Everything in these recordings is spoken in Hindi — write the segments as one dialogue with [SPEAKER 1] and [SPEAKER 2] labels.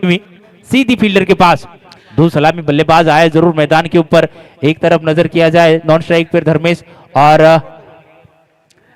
[SPEAKER 1] हुई सीधी फील्डर के पास। दो सलामी बल्लेबाज आए जरूर मैदान के ऊपर। एक तरफ नजर किया जाए नॉन स्ट्राइक पर धर्मेश और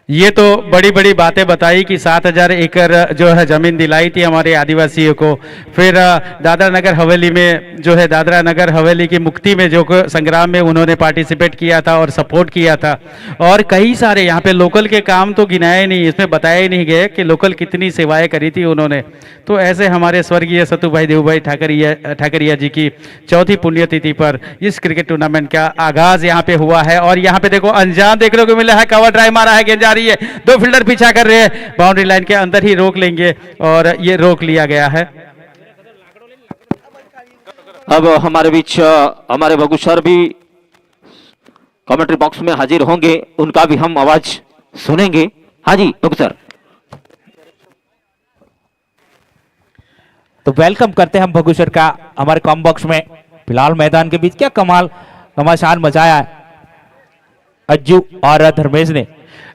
[SPEAKER 2] ये तो बड़ी बड़ी बातें बताई कि 7,000 एकड़ जो है जमीन दिलाई थी हमारे आदिवासियों को। फिर दादरा नगर हवेली में जो है दादरा नगर हवेली की मुक्ति में जो संग्राम में उन्होंने पार्टिसिपेट किया था और सपोर्ट किया था। और कई सारे यहाँ पे लोकल के काम तो गिनाए नहीं, इसमें बताए ही नहीं गए कि लोकल कितनी सेवाएं करी थी उन्होंने। तो ऐसे हमारे स्वर्गीय सतुभाई देवभाई ठाकरिया जी की चौथी पुण्यतिथि पर इस क्रिकेट टूर्नामेंट का आगाज यहाँ पे हुआ है। और यहाँ पे देखो अंजाम देखने को मिला है, कवर ड्राइव मारा है, गेंद जा रही है, दो फील्डर पीछा कर रहे हैं, बाउंड्री लाइन के अंदर ही रोक लेंगे और ये रोक लिया गया है।
[SPEAKER 3] अब हमारे बीच हमारे बगु सर भी कमेंट्री बॉक्स में हाजिर होंगे, उनका भी हम आवाज सुनेंगे। हाँ जी बगु सर।
[SPEAKER 1] तो वेलकम करते हैं हम भगुसर का हमारे कॉम बॉक्स में। फिलहाल मैदान के बीच क्या कमाल घमासान मचाया है अज्जू और धर्मेश ने।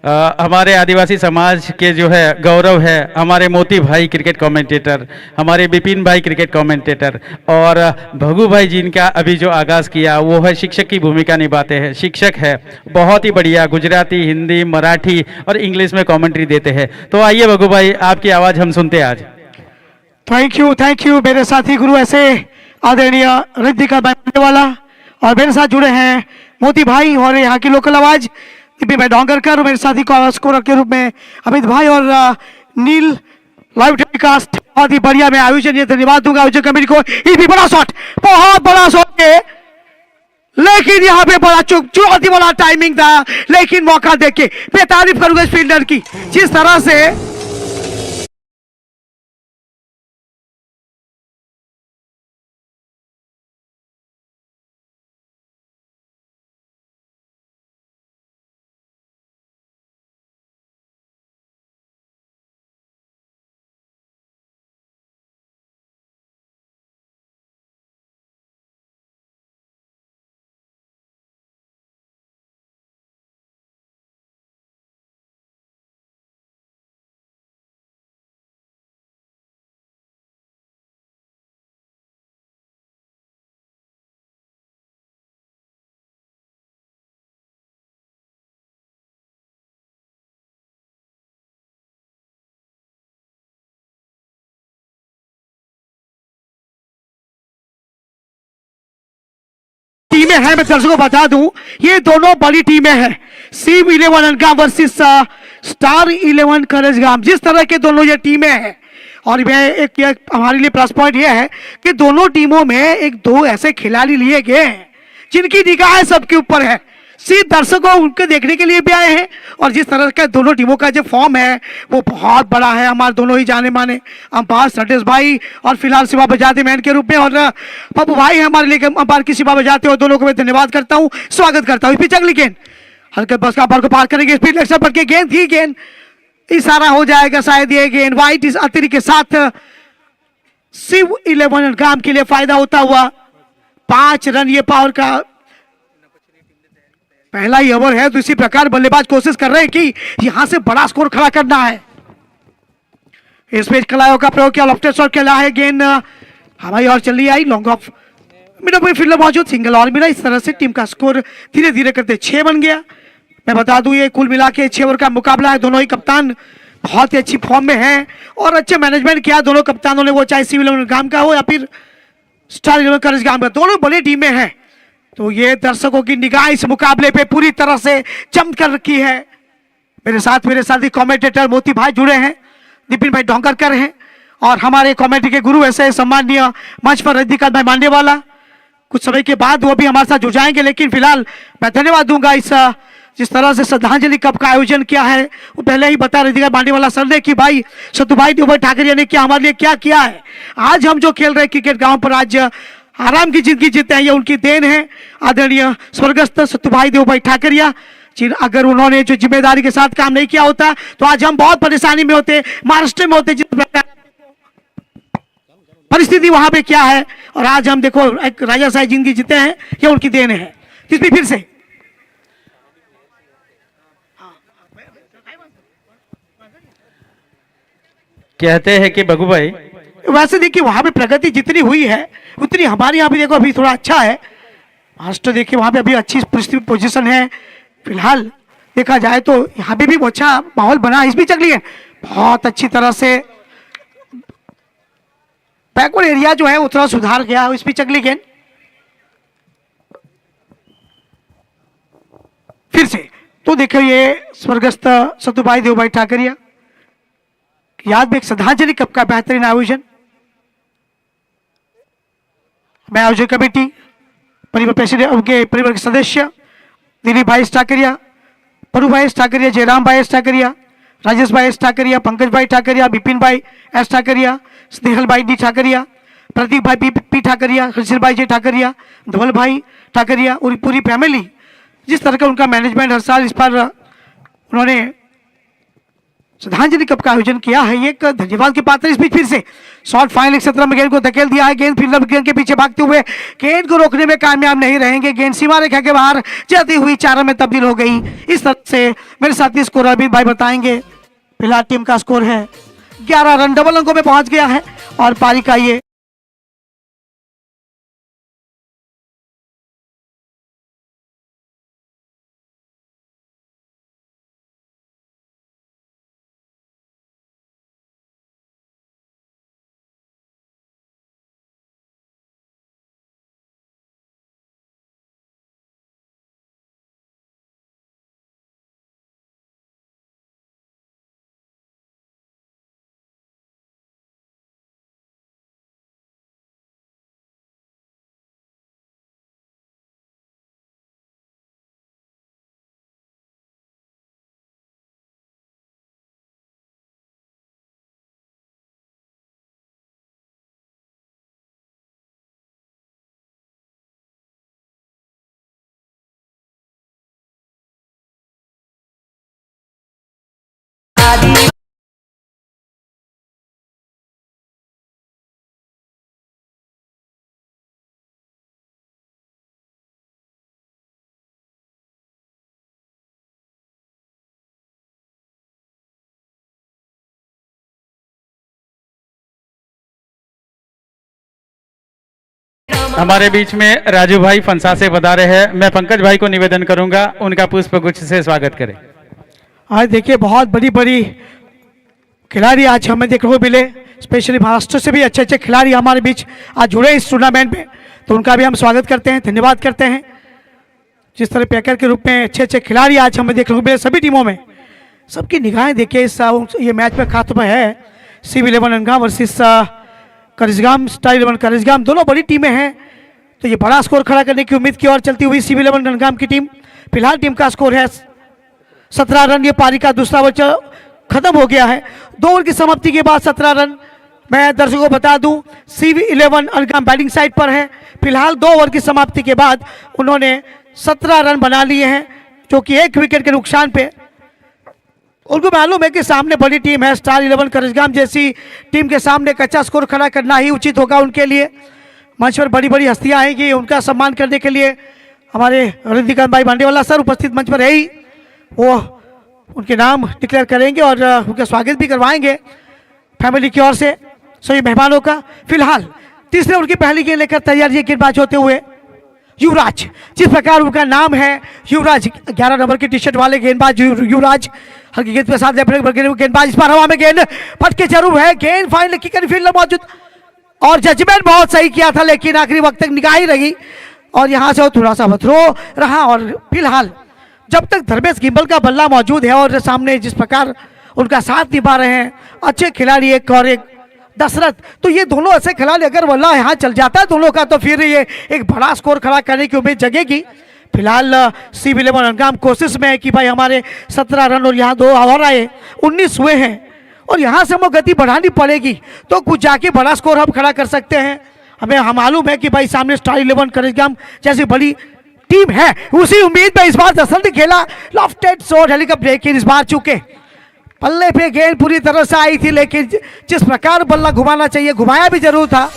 [SPEAKER 2] हमारे आदिवासी समाज के जो है गौरव है हमारे मोती भाई क्रिकेट कमेंटेटर, हमारे विपिन भाई क्रिकेट कमेंटेटर और भगू भाई जिनका अभी जो आगाज़ किया वो है शिक्षक की भूमिका निभाते हैं। शिक्षक है, बहुत ही बढ़िया गुजराती, हिंदी, मराठी और इंग्लिश में कमेंट्री देते हैं। तो आइए भगू भाई आपकी आवाज़ हम सुनते हैं आज।
[SPEAKER 4] थैंक यू मेरे साथी गुरु ऐसे आदरणीय रिद्धिका वाला और मेरे साथ जुड़े हैं मोती भाई और यहाँ की लोकल आवाज दिव्य भाई डोंगरकर और मेरे साथी को स्कोरर के रूप में अमित भाई और नील लाइव टेलीकास्ट बहुत ही बढ़िया मैं आयोजन ये धन्यवाद दूंगा आयोजन कमेटी को। ये भी बड़ा शॉट, बहुत बड़ा शॉट है, लेकिन यहाँ पे बड़ा चुनौती वाला टाइमिंग था, लेकिन मौका देख के मैं तारीफ करूंगा इस फील्डर की जिस तरह से टीमें हैं, मैं दर्शकों को बता दूं ये दोनों बड़ी टीमें हैं। सीम 11 अनगाम वर्सेस स्टार 11 करेजगाम, जिस तरह के दोनों ये टीमें हैं। और मैं एक हमारे लिए प्लस पॉइंट ये है कि दोनों टीमों में एक दो ऐसे खिलाड़ी लिए गए हैं जिनकी निगाह सबके ऊपर है। सिर्फ दर्शकों उनके देखने के लिए भी आए हैं और जिस तरह का दोनों टीमों का जो फॉर्म है वो बहुत बड़ा है। हमारे दोनों ही जाने माने अंपायर सटेश भाई और फिलहाल शिवा बजाते मैन के रूप में और पप्पू भाई हमारे लिए अंपायर की शिवा बजाते और दोनों को मैं धन्यवाद करता हूँ, स्वागत करता हूँ। पिच अगली गेंद हल्के बस का को पार करेंगे, स्पीड लेक्चर पर के गेंद थी, गेंद इशारा हो जाएगा शायद ये गेंद वाइट इस अतिरि के साथ शिव 11 ग्राम के लिए फायदा होता हुआ 5 रन ये पावर का पहला ही ओवर है। तो इसी प्रकार बल्लेबाज कोशिश कर रहे हैं कि यहां से बड़ा स्कोर खड़ा करना है। इस पेज कलायों का प्रयोग किया, लेफ्ट शॉट खेला है, गेंद हमारी और चली I long off middle fielder मौजूद, सिंगल और मिला। इस तरह से टीम का स्कोर धीरे धीरे करते 6 बन गया। मैं बता दूं ये कुल मिला के 6 ओवर का मुकाबला है। दोनों ही कप्तान बहुत ही अच्छी फॉर्म में हैं और अच्छे मैनेजमेंट किया दोनों कप्तानों ने, वो चाहे सिविल 11 गांव का हो या फिर स्टार 11 करेज गांव का, दोनों बड़ी टीमें हैं। तो ये दर्शकों की निगाह इस मुकाबले पे पूरी तरह से जम कर रखी है। मेरे साथ ही कमेंटेटर मोती भाई जुड़े हैं, विपिन भाई डोंगरकर हैं और हमारे कमेटी के गुरु ऐसे सम्माननीय मंच पर रजनीकांत भाई मांडे वाला कुछ समय के बाद वो भी हमारे साथ जुड़ जाएंगे। लेकिन फिलहाल मैं धन्यवाद दूंगा इस जिस तरह से श्रद्धांजलि कप का आयोजन किया है वो पहले ही बता रजनीकांत मांडे वाला सर ने कि भाई सतुभाई देवभाई ठाकरिया ने क्या हमारे लिए क्या किया है। आज हम जो खेल रहे क्रिकेट गाँव पर आज आराम की जिंदगी जीते हैं, ये उनकी देन है। आदरणीय स्वर्गस्थ सतुभाई देवभाई ठाकरिया जिन अगर उन्होंने जो जिम्मेदारी के साथ काम नहीं किया होता तो आज हम बहुत परेशानी में होते, महाराष्ट्र में होते। जिस परिस्थिति वहां पे क्या है और आज हम देखो एक राजा साहब जिंदगी जीते हैं, ये उनकी देन है। इसमें फिर से
[SPEAKER 2] कहते हैं कि बगू भाई
[SPEAKER 4] वैसे देखिए वहां पे प्रगति जितनी हुई है उतनी हमारे यहाँ भी देखो अभी थोड़ा अच्छा है। महाराष्ट्र देखिए वहां पे अभी अच्छी पोजीशन है फिलहाल। देखा जाए तो यहाँ पे भी वो अच्छा माहौल बना। इस बीच अगली गेंद बहुत अच्छी तरह से बैकवर्ड एरिया जो है वो थोड़ा सुधार गया। इस बीच अगली गेंद फिर से तो देखो ये स्वर्गस्थ सतुभाई देवभाई ठाकरिया याद में एक श्रद्धांजलि कप का बेहतरीन आयोजन। मैं आयोजक कमेटी परिवार प्रेसिडेंट उनके परिवार के सदस्य दिलीप भाई ठाकरिया, परू भाई ठाकरिया, जयराम भाई ठाकरिया, राजेश भाई ठाकरिया, पंकज भाई ठाकरिया, विपिन भाई एस ठाकरिया, स्नेहल भाई डी ठाकरिया, प्रतीक भाई पी ठाकरिया, हर्षिल भाई जे ठाकरिया, धवल भाई ठाकरिया और पूरी फैमिली जिस तरह का उनका मैनेजमेंट हर साल इस पर उन्होंने श्रद्धांजलि कप का आयोजन किया है, ये एक धन्यवाद के पात्र। इस बीच फिर से शॉर्ट फाइनल 17 में गेंद को धकेल दिया है। गेंद फील्डर गेंद के पीछे भागते हुए गेंद को रोकने में कामयाब नहीं रहेंगे। गेंद सीमा रेखा के बाहर जाती हुई 4 में तब्दील हो गई। इस तरह से मेरे साथी स्कोर अमित भाई बताएंगे। फिलहाल टीम का स्कोर है 11 रन, डबल अंकों में पहुंच गया है और पारी का ये
[SPEAKER 2] हमारे बीच में राजू भाई फंसा से बता रहे हैं। मैं पंकज भाई को निवेदन करूंगा उनका पुष्प गुच्छ से स्वागत करें।
[SPEAKER 4] आज देखिए बहुत बड़ी बड़ी खिलाड़ी आज हमें देखने को मिले, स्पेशली महाराष्ट्र से भी अच्छे अच्छे खिलाड़ी हमारे बीच आज जुड़े इस टूर्नामेंट में, तो उनका भी हम स्वागत करते हैं, धन्यवाद करते हैं। जिस तरह पैकर के रूप में अच्छे अच्छे खिलाड़ी आज हमें देखने को मिले सभी टीमों में, सबकी निगाहें देखिए इस ये मैच में खास में है CV11 अनगाम वर्सेस करिसगाम स्टार 11 करिसगाम, दोनों बड़ी टीमें हैं, तो ये बड़ा स्कोर खड़ा करने की उम्मीद की ओर चलती हुई CV11 अनगाम की टीम। फिलहाल टीम का स्कोर है 17 रन। ये पारी का दूसरा ओवर खत्म हो गया है। 2 ओवर की समाप्ति के बाद 17 रन। मैं दर्शकों को बता दूं CV11 अनगाम बैटिंग साइड पर है। फिलहाल 2 ओवर की समाप्ति के बाद उन्होंने 17 रन बना लिए हैं, जो कि 1 विकेट के नुकसान पे। उनको मालूम है कि सामने बड़ी टीम है, स्टार 11 करिसगाम जैसी टीम के सामने एक अच्छा स्कोर खड़ा करना ही उचित होगा उनके लिए। मंच पर बड़ी बड़ी हस्तियां आएंगी, उनका सम्मान करने के लिए हमारे रिद्धिकांत भाई भांडेवाला सर उपस्थित मंच पर है ही, वो उनके नाम डिक्लेयर करेंगे और उनका स्वागत भी करवाएंगे फैमिली की ओर से सभी मेहमानों का। फिलहाल तीसरे ओवर की पहली गेंद लेकर तैयार ये गेंदबाज होते हुए युवराज, जिस प्रकार उनका नाम है युवराज, 11 नंबर की टी शर्ट वाले गेंदबाज युवराज, हल्की गेंद के साथ गेंदबाज इस बार हवा में गेंद फटके जरूर है। गेंद फाइनल की फील्डर मौजूद और जजमेंट बहुत सही किया था, लेकिन आखिरी वक्त तक निगाह ही रही और यहां से वो थोड़ा सा थ्रो रहा। और फिलहाल जब तक धर्मेश गिम्बल का बल्ला मौजूद है और सामने जिस प्रकार उनका साथ निभा रहे हैं अच्छे खिलाड़ी एक और एक दशरथ, तो ये दोनों ऐसे खिलाड़ी अगर बल्ला यहाँ चल जाता है दोनों का, तो फिर ये एक बड़ा स्कोर खड़ा करने की उम्मीद जगेगी। फिलहाल CV11 अनगाम कोशिश में है कि भाई हमारे 17 रन और यहाँ 2 ओवर आए 19 हुए हैं और यहाँ से हमें गति बढ़ानी पड़ेगी, तो कुछ जाके बड़ा स्कोर हम खड़ा कर सकते हैं। हमें हम मालूम है कि भाई सामने स्टार 11 करिसगाम जैसी बड़ी टीम है, उसी उम्मीद में इस बार दशरथ ने खेला लॉफ्टेड शॉट, हेलीकॉप्टर लेकिन इस बार चूके पल्ले पे गेंद पूरी तरह से आई थी, लेकिन जिस प्रकार बल्ला घुमाना चाहिए घुमाया भी जरूर था।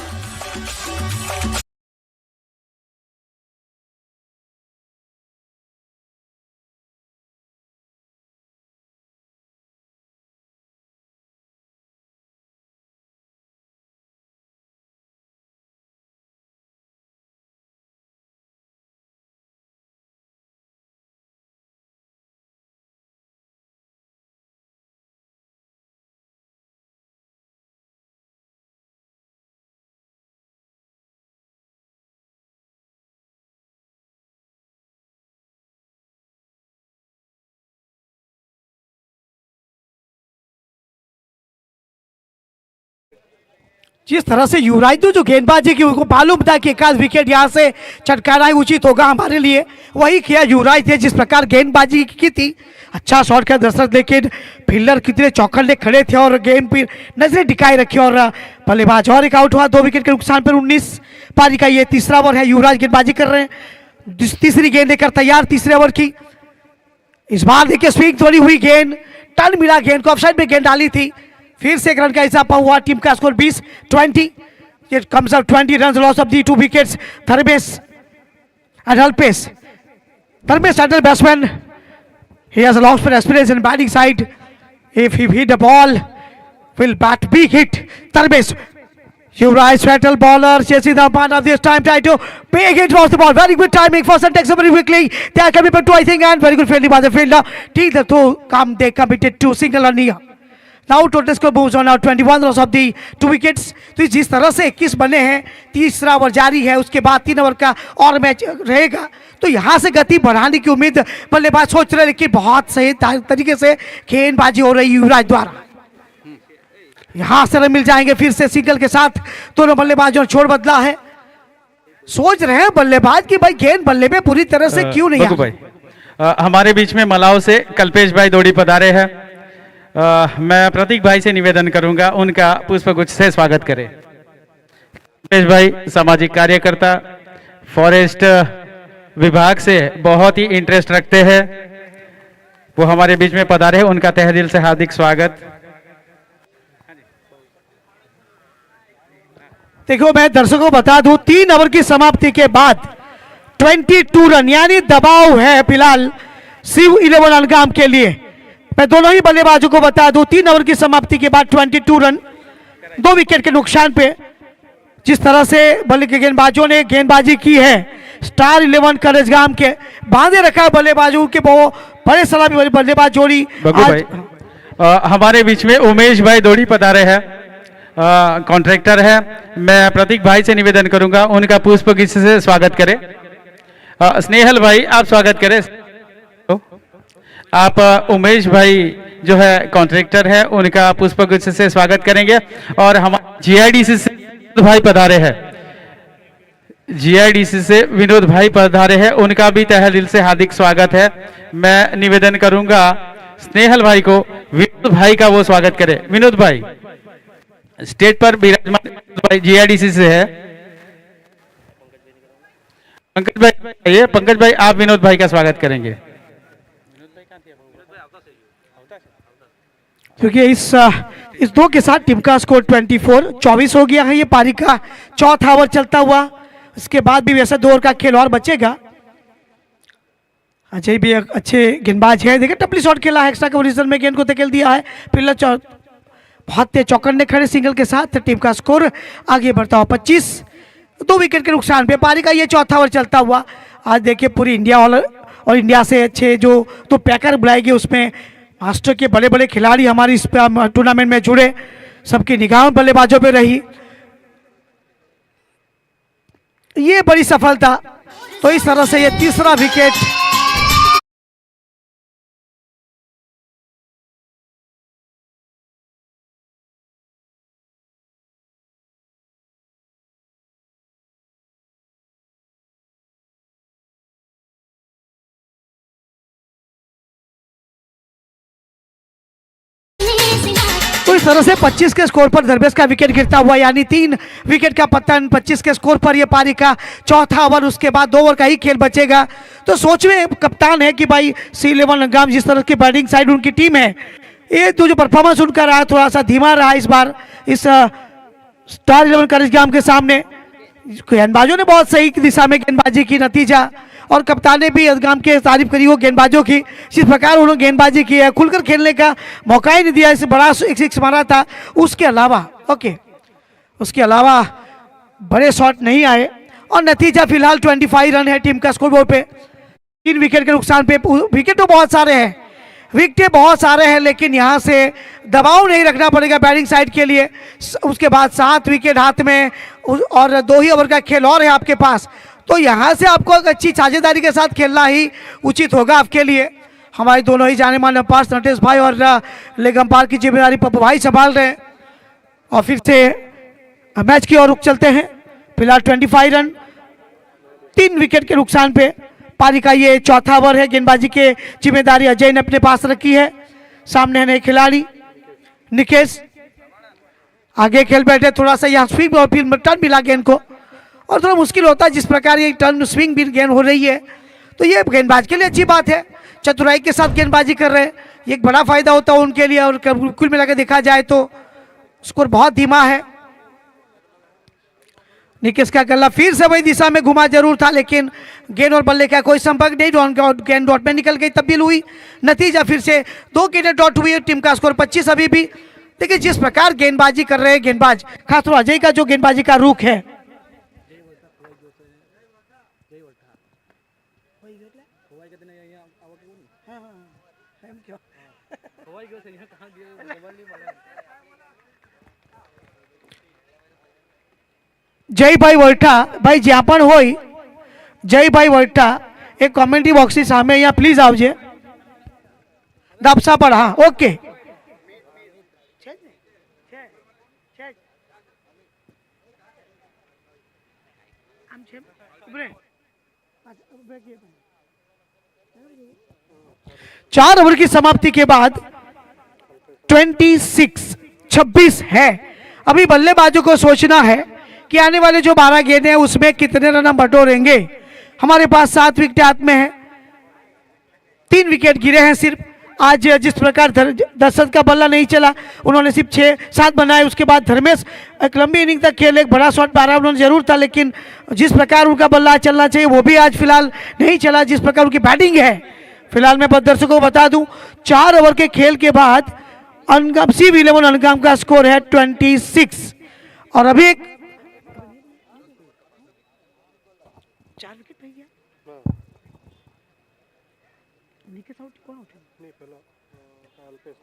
[SPEAKER 4] जिस तरह से युवराज ने जो गेंदबाजी की उनको मालूम था कि एक आध विकेट यहाँ से चटकाना ही उचित होगा हमारे लिए, वही किया युवराज ने जिस प्रकार गेंदबाजी की थी। अच्छा शॉट किया दशरथ, लेकिन फील्डर कितने चौकन्ने खड़े थे और गेंद पर नजरें टिकाए रखी और बल्लेबाज और एक आउट हुआ 2 विकेट के नुकसान पर। 19 पारी का ये तीसरा ओवर है, युवराज गेंदबाजी कर रहे हैं, तीसरी गेंद लेकर तैयार तीसरे ओवर की। इस बार देखिए स्विंग थोड़ी हुई गेंद, टर्न मिला गेंद को, ऑफसाइड में गेंद डाली थी, फिर से एक रन का इजाफा हुआ, टीम का score 20-20। It comes up 20 run loss of the 2 wickets. Dharmesh and pace, Dharmesh and batsman, he has a long spell experience in batting side. If he hit the ball, will bat big hit. Dharmesh, Yuvraj Fatal bowler chasing the man of this time, try to big hit off the ball. Very good timing. First and takes it very quickly. They are coming back to I think, and very good fielding by the fielder. Take the throw. Come, they committed to single on here. Now total score moves on now 21 runs of the 2 wickets. तो जिस तरह से 21 बने हैं, तीसरा ओवर जारी है, उसके बाद 3 ओवर का और मैच रहेगा, तो यहाँ से गति बढ़ाने की उम्मीद बल्लेबाज सोच रहे हैं, लेकिन बहुत सही तरीके से गेंदबाजी हो रही युवराज द्वारा। यहाँ से रन मिल जाएंगे फिर से सिंगल के साथ, दोनों बल्लेबाजों ने छोड़ बदला है। सोच रहे हैं बल्लेबाज की भाई गेंद बल्ले में पूरी तरह से क्यों नहीं
[SPEAKER 2] भाई हमारे बीच में मलाव से कल्पेश भाई दौड़ी पधारे हैं। मैं प्रतीक भाई से निवेदन करूंगा उनका पुष्पगुच्छ से स्वागत करें। कल्पेश भाई सामाजिक कार्यकर्ता, फॉरेस्ट विभाग से बहुत ही इंटरेस्ट रखते हैं, वो हमारे बीच में पधारे हैं, उनका तहे दिल से हार्दिक स्वागत।
[SPEAKER 4] देखो मैं दर्शकों को बता दूं, 3 ओवर की समाप्ति के बाद 22 रन यानी दबाव है फिलहाल शिव 11 अंगाम के लिए। मैं दोनों ही बल्लेबाजों को बता दूं, 3 ओवर की समाप्ति के बाद 22 रन 2 विकेट के नुकसान पे। जिस तरह से बल्ले के गेंदबाजों ने गेंदबाजी की है, स्टार 11 करेजगाम के बांधे रखा बल्लेबाजों के बहुत बड़े सलामी वाली बल्लेबाज जोड़ी।
[SPEAKER 2] हमारे बीच में उमेश भाई दौड़ी पधारे हैं, कॉन्ट्रैक्टर है। मैं प्रतीक भाई से निवेदन करूंगा उनका पुष्पगुच्छ से स्वागत करें। स्नेहल भाई आप स्वागत करें। आप उमेश भाई जो है कॉन्ट्रैक्टर है, उनका पुष्पगुच्छ से स्वागत करेंगे। और हम जीआईडीसी से विनोद भाई पधारे हैं, जीआईडीसी से विनोद भाई पधारे हैं, उनका भी तहे दिल से हार्दिक स्वागत है। मैं निवेदन करूंगा स्नेहल भाई को विनोद भाई का वो स्वागत करें। विनोद भाई स्टेज पर विराजमान भाई जीआईडीसी से है। पंकज भाई, ये पंकज भाई आप विनोद भाई का स्वागत करेंगे।
[SPEAKER 4] क्योंकि इस 2 के साथ टीम का स्कोर 24 हो गया है। ये पारी का चौथा ओवर चलता हुआ, इसके बाद भी वैसे 2 ओवर का खेल और बचेगा। अजय भी एक अच्छे गेंदबाज है, देखिए टपली शॉट खेला है, एक्स्ट्रा कवरिजन में गेंद को धकेल दिया है। पिल्लर बहुत तेज चौकन्ने खड़े सिंगल के साथ, टीम का स्कोर आगे बढ़ता हुआ 25 2 विकेट के नुकसान पे। पारी का ये चौथा ओवर चलता हुआ। आज देखिए पूरी इंडिया और इंडिया से अच्छे जो 2 पैकर बुलाएंगे, उसमें मास्टर के बड़े बड़े खिलाड़ी हमारी इस टूर्नामेंट में जुड़े, सबकी निगाह बल्लेबाजों पे रही, ये बड़ी सफलता। तो इस तरह से ये तीसरा विकेट तो इस तरह से 25 के स्कोर पर धर्मेश का विकेट गिरता हुआ, यानी 3 विकेट का पतन 25 के स्कोर पर। यह पारी का चौथा ओवर, उसके बाद 2 ओवर का ही खेल बचेगा। तो सोच में कप्तान है कि भाई C11 अंगाम जिस तरह की बैटिंग साइड उनकी टीम है, ये तो जो परफॉर्मेंस उनका रहा थोड़ा सा धीमा रहा इस बार इस स्टार 11 करेजगाम के सामने। गेंदबाजों ने बहुत सही दिशा में गेंदबाजी की, नतीजा और कप्तान ने भी गांव के तारीफ करी हो गेंदबाजों की, जिस प्रकार उन्होंने गेंदबाजी की है, खुलकर खेलने का मौका ही नहीं दिया। इसे बड़ा 6 मारा था, उसके अलावा बड़े शॉट नहीं आए और नतीजा फिलहाल 25 रन है टीम का स्कोर बोर्ड पे। 3 विकेट के नुकसान पे। विकेट तो बहुत सारे हैं, लेकिन यहाँ से दबाव नहीं रखना पड़ेगा बैटिंग साइड के लिए। उसके बाद 7 विकेट हाथ में और 2 ही ओवर का खेल और है आपके पास, तो यहाँ से आपको अच्छी साझेदारी के साथ खेलना ही उचित होगा आपके लिए। हमारे दोनों ही जाने माने अंपायर नटेश भाई और लेग अंपायर की जिम्मेदारी पप्पू भाई संभाल रहे हैं। और फिर से मैच की ओर रुख चलते हैं। फिलहाल 25 रन 3 विकेट के नुकसान पे पारी का ये चौथा ओवर है। गेंदबाजी की जिम्मेदारी अजय ने अपने पास रखी है। सामने है नए खिलाड़ी निकेश, आगे खेल बैठे, थोड़ा सा यहाँ स्विंग और फिर टर्न मिला गेंद को और थोड़ा मुश्किल होता है जिस प्रकार ये टर्न स्विंग भी गेंद हो रही है, तो ये गेंदबाज के लिए अच्छी बात है, चतुराई के साथ गेंदबाजी कर रहे हैं, ये एक बड़ा फायदा होता है उनके लिए। और कुल मिलाकर देखा जाए तो स्कोर बहुत धीमा है। निकेश का गला फिर से वही दिशा में घुमा जरूर था, लेकिन गेंद और बल्ले का कोई संपर्क नहीं, गेंद डॉट में निकल गई, तब्दील हुई, नतीजा फिर से 2 गेंदें डॉट हुई। टीम का स्कोर 25 अभी भी। देखिए जिस प्रकार गेंदबाजी कर रहे हैं गेंदबाज, खासतौर अजय का जो गेंदबाजी का रुख है, जय भाई वोल्टा भाई ज्ञापन होई, जय भाई वोल्टा एक कॉमेंट्री बॉक्स सामे यहाँ प्लीज आवजे दापसा पर। हाँ ओके, चार ओवर की समाप्ति के बाद 26 है। अभी बल्लेबाजों को सोचना है कि आने वाले जो 12 गेंदें हैं उसमें कितने रन हम बटोरेंगे। हमारे पास 7 विकेट हाथ में है, 3 विकेट गिरे हैं सिर्फ। आज जिस प्रकार दशरथ का बल्ला नहीं चला, उन्होंने सिर्फ 6-7 बनाए। उसके बाद धर्मेश एक लंबी इनिंग तक खेले, एक बड़ा शॉट मारा उन्होंने जरूर था, लेकिन जिस प्रकार उनका बल्ला चलना चाहिए वो भी आज फिलहाल नहीं चला, जिस प्रकार उनकी बैटिंग है। फिलहाल मैं दर्शकों को बता दूं 4 ओवर के खेल के बाद CV11 अनगाम का स्कोर है 26 और अभी एक 4 विकेट नहीं गया।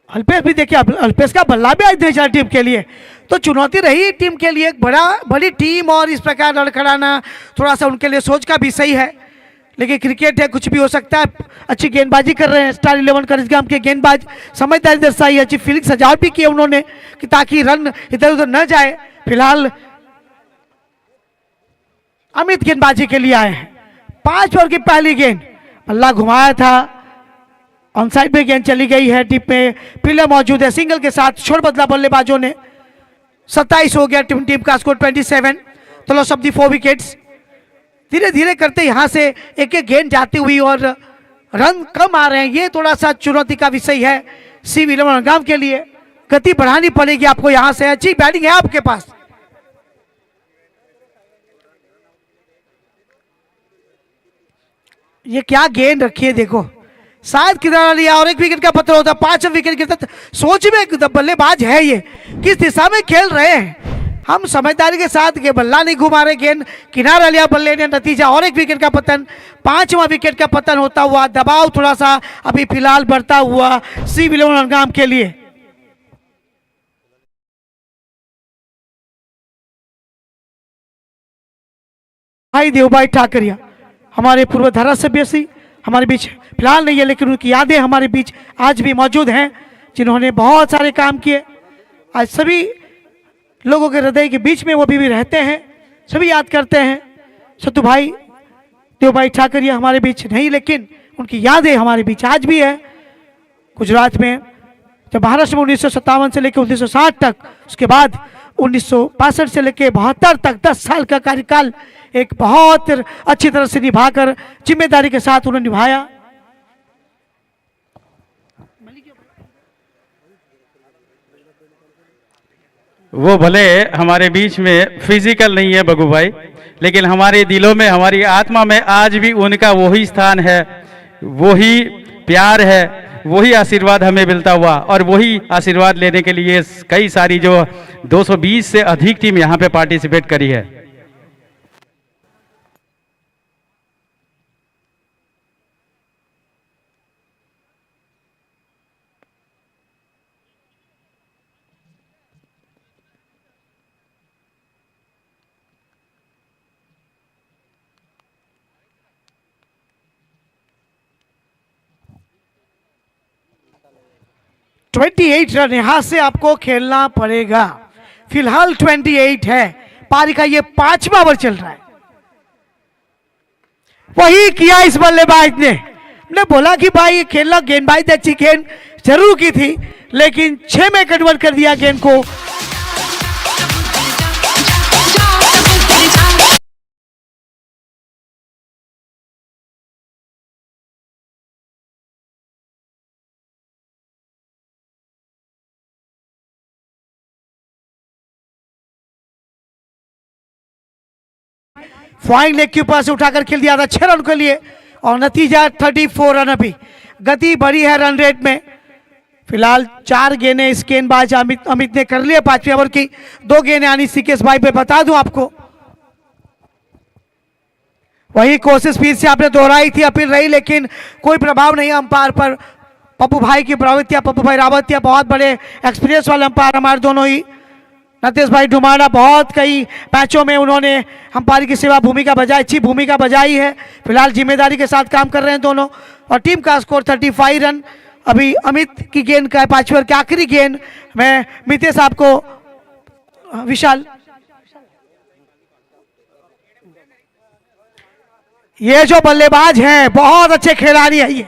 [SPEAKER 4] अल्पेश भी देखिए, अल्पेश का बल्ला भी आज नहीं चला टीम के लिए, तो चुनौती रही टीम के लिए। एक बड़ी टीम और इस प्रकार लड़खड़ाना थोड़ा सा उनके लिए सोच का विषय है, लेकिन क्रिकेट है, कुछ भी हो सकता है। अच्छी गेंदबाजी कर रहे हैं स्टार 11 करिश्गाम के गेंदबाज, समझदारी दर्शाई, अच्छी फील्डिंग सजावट भी की उन्होंने कि ताकि रन इधर उधर न जाए। फिलहाल अमित गेंदबाजी के लिए आए हैं। 5 ओवर की पहली गेंद, बल्ला घुमाया था, ऑन साइड में गेंद चली गई है, टिप में फील्डर मौजूद है, सिंगल के साथ छोड़ बदला बल्लेबाजों ने। 27 हो गया टीम का स्कोर 27, तो लॉस ऑफ दी 4 विकेट्स। धीरे धीरे करते यहां से एक एक गेंद जाती हुई और रन कम आ रहे हैं, ये थोड़ा सा चुनौती का विषय है CV11 अनगाम के लिए। गति बढ़ानी पड़ेगी आपको यहां से, अच्छी बैटिंग है आपके पास। ये क्या गेंद रखी है देखो, शायद किनारा लिया और 1 विकेट का पत्र होता, 5 विकेट गिरता। सोच में बल्लेबाज है ये, किस दिशा में खेल रहे हैं। हम समझदारी के साथ के बल्ला नहीं घुमा रहे, गेंद किनारा लिया बल्ले ने, नतीजा और 1 विकेट का पतन, 5वां विकेट का पतन होता हुआ। दबाव थोड़ा सा अभी फिलहाल बढ़ता हुआ CV11 अनगाम के लिए। भाई देवभाई ठाकरिया हमारे पूर्व धारासभ्य से हमारे बीच फिलहाल नहीं है, लेकिन उनकी यादें हमारे बीच आज भी मौजूद हैं, जिन्होंने बहुत सारे काम किए। आज सभी लोगों के हृदय के बीच में वो भी रहते हैं, सभी याद करते हैं। सत्तू भाई देवभाई ठाकरिया हमारे बीच नहीं, लेकिन उनकी यादें हमारे बीच आज भी है। गुजरात में जब महाराष्ट्र में 1957 से लेकर 1960 तक, उसके बाद 1965 से लेकर 72 तक 10 साल का कार्यकाल एक बहुत अच्छी तरह से निभाकर जिम्मेदारी के साथ उन्होंने निभाया।
[SPEAKER 2] वो भले हमारे बीच में फिजिकल नहीं है बगू भाई, लेकिन हमारे दिलों में, हमारी आत्मा में आज भी उनका वही स्थान है, वही प्यार है, वही आशीर्वाद हमें मिलता हुआ। और वही आशीर्वाद लेने के लिए कई सारी जो 220 से अधिक टीम यहाँ पे पार्टिसिपेट करी है।
[SPEAKER 4] ट्वेंटी 28 रन यहां से आपको खेलना पड़ेगा। फिलहाल 28 है, पारी का ये 5वां ओवर चल रहा है। वही किया इस बल्लेबाज ने बोला कि भाई ये खेलना, गेंदबाजी अच्छी गेंद जरूर की थी, लेकिन 6 में कन्वर्ट कर दिया गेंद को। फ्लाइंग लेग के ऊपर से उठाकर खेल दिया था 6 रन के लिए और नतीजा 34 रन। अभी गति बढ़ी है रन रेट में। फिलहाल 4 गेंदें इस गेंदबाज अमित ने कर लिए 5वें ओवर की। 2 गेंदें आनी सिकेश भाई पे बता दूं आपको। वही कोशिश फिर से आपने दोहराई थी, अपील रही, लेकिन कोई प्रभाव नहीं अंपायर पर। पप्पू भाई की प्रवृत्तियां, पप्पू भाई रावतिया बहुत बड़े एक्सपीरियंस वाले अंपायर हमारे दोनों ही। नतेश भाई डुमाना बहुत कई मैचों में उन्होंने अंपायर की सेवा भूमिका बजाई, अच्छी भूमिका बजाई है। फिलहाल जिम्मेदारी के साथ काम कर रहे हैं दोनों। और टीम का स्कोर 35 रन। अभी अमित की गेंद का 5वें ओवर की आखिरी गेंद में मितेश आपको विशाल, ये जो बल्लेबाज हैं बहुत अच्छे खिलाड़ी है ये।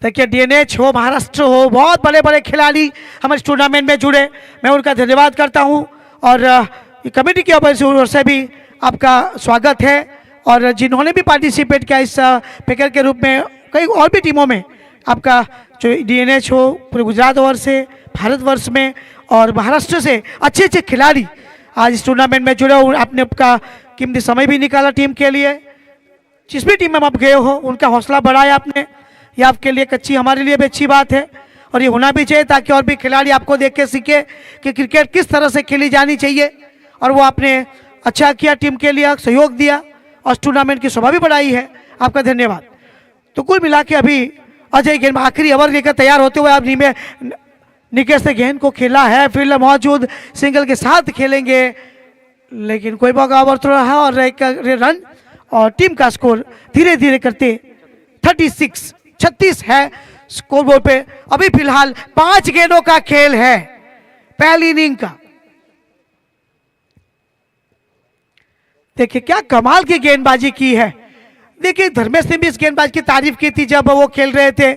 [SPEAKER 4] देखिए डीएनएच हो, महाराष्ट्र हो, बहुत बड़े बड़े खिलाड़ी हमारे टूर्नामेंट में जुड़े, मैं उनका धन्यवाद करता हूं। और कमेटी की ओर से भी आपका स्वागत है। और जिन्होंने भी पार्टिसिपेट किया इस पिकर के रूप में, कई और भी टीमों में, आपका जो डीएनएच हो पूरे गुजरात ओवर से, भारतवर्ष में और महाराष्ट्र से अच्छे अच्छे खिलाड़ी आज इस टूर्नामेंट में जुड़े हो। आपने आपका कीमती समय भी निकाला टीम के लिए। जिस भी टीम में आप गए हो उनका हौसला बढ़ाया आपने, ये आपके लिए अच्छी, हमारे लिए भी अच्छी बात है। और ये होना भी चाहिए ताकि और भी खिलाड़ी आपको देख के सीखे कि क्रिकेट किस तरह से खेली जानी चाहिए। और वो आपने अच्छा किया, टीम के लिए सहयोग दिया और टूर्नामेंट की शोभा भी बढ़ाई है। आपका धन्यवाद। तो कुल मिला के अभी अजय गेंद आखिरी ओवर लेकर तैयार होते हुए अब निकेश ने गेंद को खेला है, फील्डर मौजूद सिंगल के साथ खेलेंगे, लेकिन कोई मौका ओवर तो रहा और एक रन। और टीम का स्कोर धीरे धीरे करते 36 है स्कोर बोर्ड पे। अभी फिलहाल 5 गेंदों का खेल है पहली इनिंग का। देखिए क्या कमाल की गेंदबाजी की है। देखिए धर्मेश ने भी इस गेंदबाज की तारीफ की थी जब वो खेल रहे थे।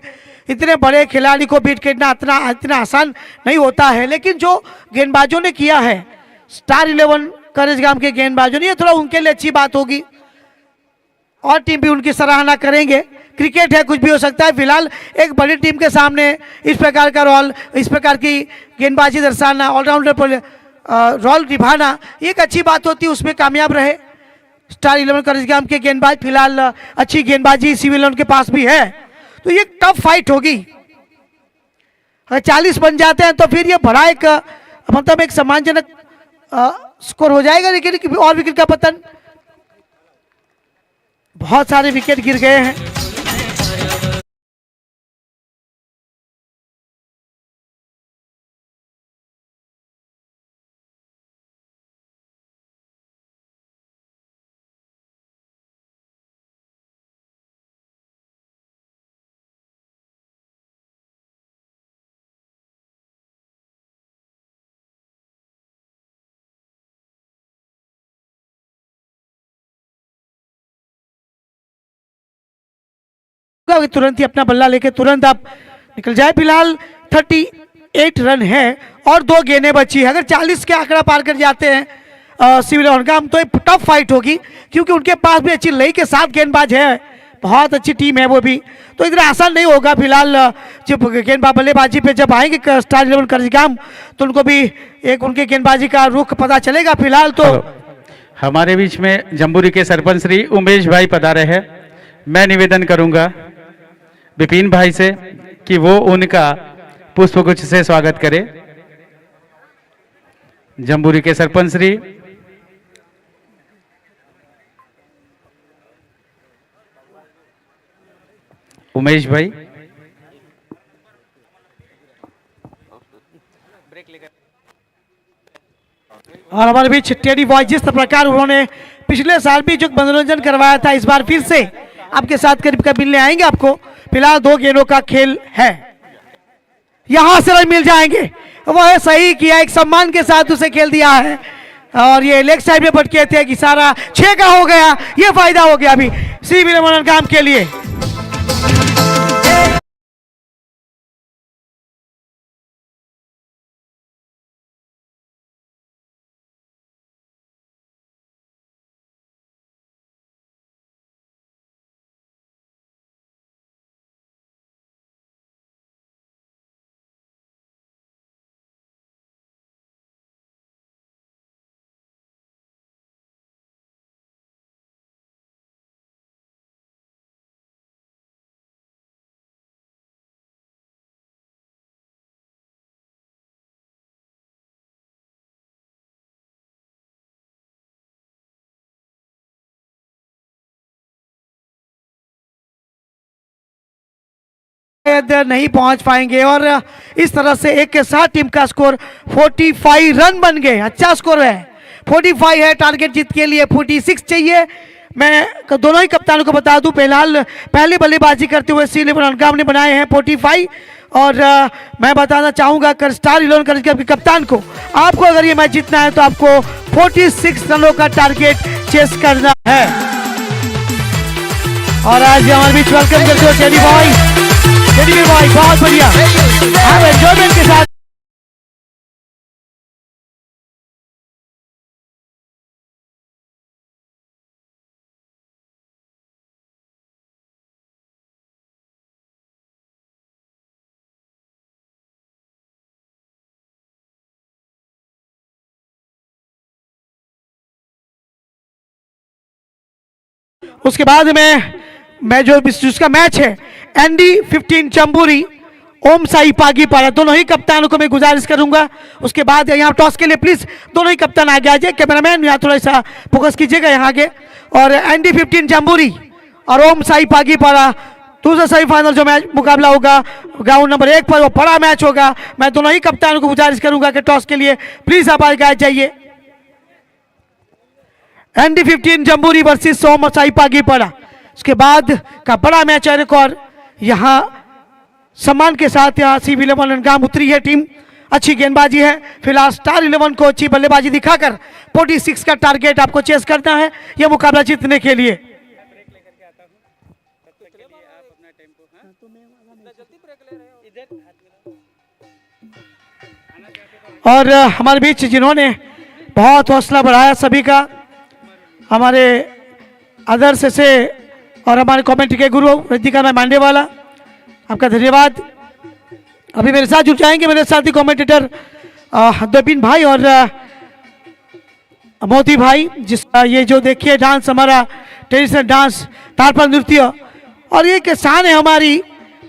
[SPEAKER 4] इतने बड़े खिलाड़ी को बीट करना इतना आसान नहीं होता है, लेकिन जो गेंदबाजों ने किया है स्टार 11 करेजगाम के गेंदबाजों ने, ये थोड़ा उनके लिए अच्छी बात होगी और टीम भी उनकी सराहना करेंगे। क्रिकेट है, कुछ भी हो सकता है। फिलहाल एक बड़ी टीम के सामने इस प्रकार का रोल, इस प्रकार की गेंदबाजी दर्शाना, ऑलराउंडर पर रोल निभाना एक अच्छी बात होती है, उसमें कामयाब रहे। स्टार 11 करेजगाम के गेंदबाज फिलहाल अच्छी गेंदबाजी सिविल उनके पास भी है, तो ये टफ फाइट होगी। अगर 40 बन जाते हैं तो फिर ये बड़ा एक मतलब एक सम्मानजनक स्कोर हो जाएगा। लेकिन और विकेट का पतन, बहुत सारे विकेट गिर गए हैं। तुरंत ही अपना बल्ला लेके तुरंत आप निकल जाए। फिलहाल 38 रन है और 2 गेंदें बची है। अगर 40 के आंकड़ा पार कर जाते हैं सिविल उनका, तो एक टफ फाइट होगी, क्योंकि उनके पास भी अच्छी लई के साथ गेंदबाज है, बहुत अच्छी टीम है वो भी, तो इतना आसान नहीं होगा। फिलहाल जब गेंदबाज बल्लेबाजी पे जब आएंगे स्टार 11 करेजगाम, तो उनको भी एक उनके गेंदबाजी का रुख पता चलेगा। फिलहाल तो
[SPEAKER 2] हमारे बीच में जम्बूरी के सरपंच श्री उमेश भाई पधारे हैं। मैं निवेदन करूंगा विपिन भाई से कि वो उनका पुष्पगुच्छ से स्वागत करें। जम्बूरी के सरपंच श्री उमेश भाई।
[SPEAKER 4] और हमारे बीच टेडी बॉय, जिस प्रकार उन्होंने पिछले साल भी जो मनोरंजन करवाया था, इस बार फिर से आपके साथ करीब मिलने आएंगे आपको। फिलहाल 2 गेंदों का खेल है। यहाँ से रन मिल जाएंगे। वह सही किया, एक सम्मान के साथ उसे खेल दिया है और ये लेग साइड में भटके थे कि सारा 6 का हो गया। ये फायदा हो गया अभी CB11 काम के लिए। नहीं पहुंच पाएंगे और इस तरह से एक के साथ टीम का स्कोर 45 रन बन गए। अच्छा स्कोर है, 45 है। टारगेट जीत के लिए 46 चाहिए। मैं दोनों ही कप्तानों को बता दूं, फिलहाल पहले बल्लेबाजी करते हुए CB11 ने बनाए हैं 45 और मैं बताना चाहूंगा कर स्टार 11 के कप्तान को, आपको अगर ये मैच जीतना है तो आपको 46 रनों का टारगेट चेस करना है। और आज हमारे बीच वेलकम करते हो टेडी भाई, बहुत बढ़िया, आप एंजॉयमेंट के साथ। उसके बाद में मैं जो जिसका मैच है ND15 चंबूरी ओम साई पागी पारा, दोनों ही कप्तानों को मैं गुजारिश करूंगा। उसके बाद यहाँ टॉस के लिए प्लीज दोनों ही कप्तान आगे आ जाए। कैमरामैन यहाँ थोड़ा सा फोकस कीजिएगा यहाँ आगे। और ND15 चंबूरी और ओम साई पागी पारा दूसरा सेमीफाइनल जो मैच मुकाबला होगा ग्राउंड नंबर 1 पर, वो बड़ा मैच होगा। मैं दोनों ही कप्तानों को गुजारिश करूंगा कि टॉस के लिए प्लीज आप आगे आ जाइए। ND15 जम्बूरी वर्सेस ओम साई पागी पारा, उसके बाद का बड़ा मैच है। और यहाँ सम्मान के साथ यहाँ CB11 गांव उतरी है टीम। अच्छी गेंदबाजी है। फिलहाल स्टार 11 को अच्छी बल्लेबाजी दिखाकर 46 का टारगेट आपको चेस करना है यह मुकाबला जीतने के लिए। और हमारे बीच जिन्होंने बहुत हौसला बढ़ाया सभी का, हमारे आदर्श से और हमारे कमेंट्री के गुरु रजनीकांत मांडेवाला, आपका धन्यवाद। अभी मेरे साथ जुड़ जाएंगे मेरे साथी कमेंटेटर द्विपिन भाई और मोती भाई, जिसका ये जो देखिए डांस हमारा ट्रेडिशनल डांस तारपा नृत्य, और ये किसान है हमारी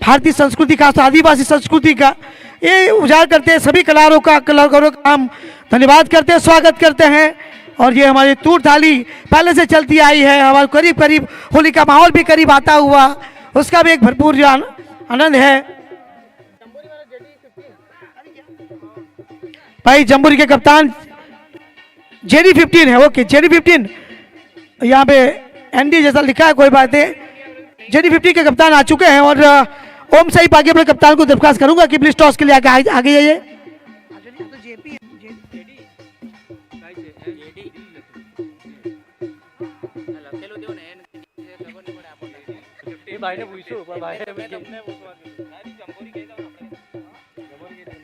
[SPEAKER 4] भारतीय संस्कृति का, आदिवासी संस्कृति का, ये उजागर करते हैं सभी कलाकारों का हम धन्यवाद करते हैं, स्वागत करते हैं। और ये हमारी तूर थाली पहले से चलती आई है, हमारे करीब करीब होली का माहौल भी करीब आता हुआ, उसका भी एक भरपूर जो आनंद है। भाई जम्बूरी के कप्तान JD15 है, ओके JD15 यहाँ पे ND जैसा लिखा है, कोई बात नहीं। JD15 के कप्तान आ चुके हैं और ओम साई पागी अपने कप्तान को दरख्वास्त करूंगा कि प्लीज टॉस के लिए आगे जाइए।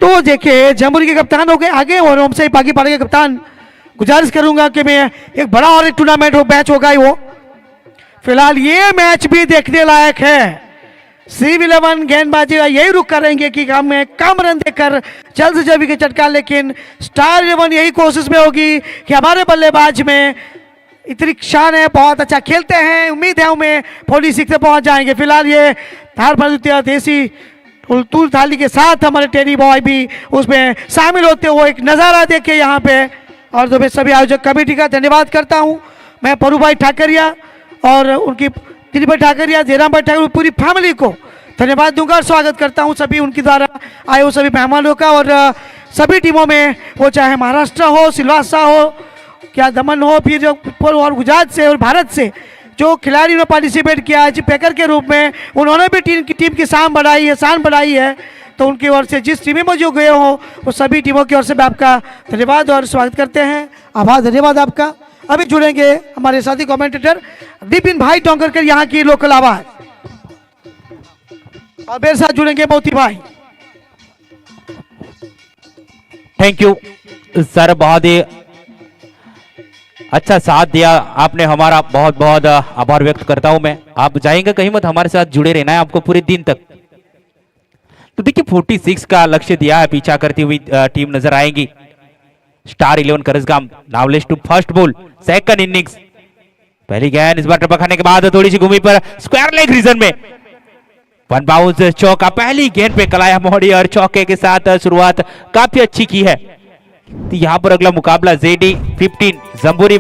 [SPEAKER 4] तो देखिए जम्बूरी के कप्तान हो गए आगे और ओम साई पागी पारा के कप्तान गुजारिश करूंगा कि मैं एक बड़ा और एक टूर्नामेंट हो मैच होगा ही वो। फिलहाल ये मैच भी देखने लायक है। CB11 गेंदबाजी यही रुक करेंगे कि हम कम रन देकर जल्द से जल्द विकेट चटका, लेकिन स्टार 11 यही कोशिश में होगी कि हमारे बल्लेबाज में इतनी शान है, बहुत अच्छा खेलते हैं, उम्मीद है उन्हें 46 से पहुंच जाएंगे। फिलहाल ये धार देसी तूर थाली के साथ हमारे टेडी बॉय भी उसमें शामिल होते हुए एक नज़ारा देखे यहाँ पे। और तो मैं सभी आयोजक कमेटी का धन्यवाद करता हूँ। मैं परू भाई ठाकरिया और उनकी दिलीप भाई ठाकरिया, जयराम भाई ठाकरिया, पूरी फैमिली को धन्यवाद दूंगा और स्वागत करता हूं सभी उनके द्वारा आए हुए सभी मेहमानों का। और सभी टीमों में वो चाहे महाराष्ट्र हो, सिलवासा हो, क्या दमन हो, फिर जो और गुजरात से और भारत से जो खिलाड़ी ने पार्टिसिपेट किया आज पैकर के रूप में, उन्होंने भी टीम की शान बढ़ाई है। तो उनकी ओर से जिस टीम में मौजूद गए हो वो सभी टीमों की ओर से मैं आपका धन्यवाद और स्वागत करते हैं। आभार, धन्यवाद आपका। अभी जुड़ेंगे हमारे साथी कमेंटेटर विपिन भाई टोंकरकर, यहाँ की लोकल आवाज, और मेरे साथ जुड़ेंगे मोती भाई।
[SPEAKER 1] थैंक यू सर, बहुत ही अच्छा साथ दिया आपने, हमारा बहुत बहुत आभार व्यक्त करता हूं मैं। आप जाएंगे कहीं मत, हमारे साथ जुड़े रहना है आपको पूरे दिन तक। तो देखिए 46 का लक्ष्य दिया है, पीछा करती हुई टीम नजर आएगी। स्टार 11 करसगाम नावलेस to first ball second innings. पहली गेंद इस बार टपकाने के बाद थोड़ी सी घूमी पर स्क्वायर लेग रीजन में वन बाउंस चौका। पहली गेंद पे कलाया मोड़ी और चौके के साथ शुरुआत काफी अच्छी की है। तो यहां पर अगला मुकाबला जेडी 15 जंबूरी।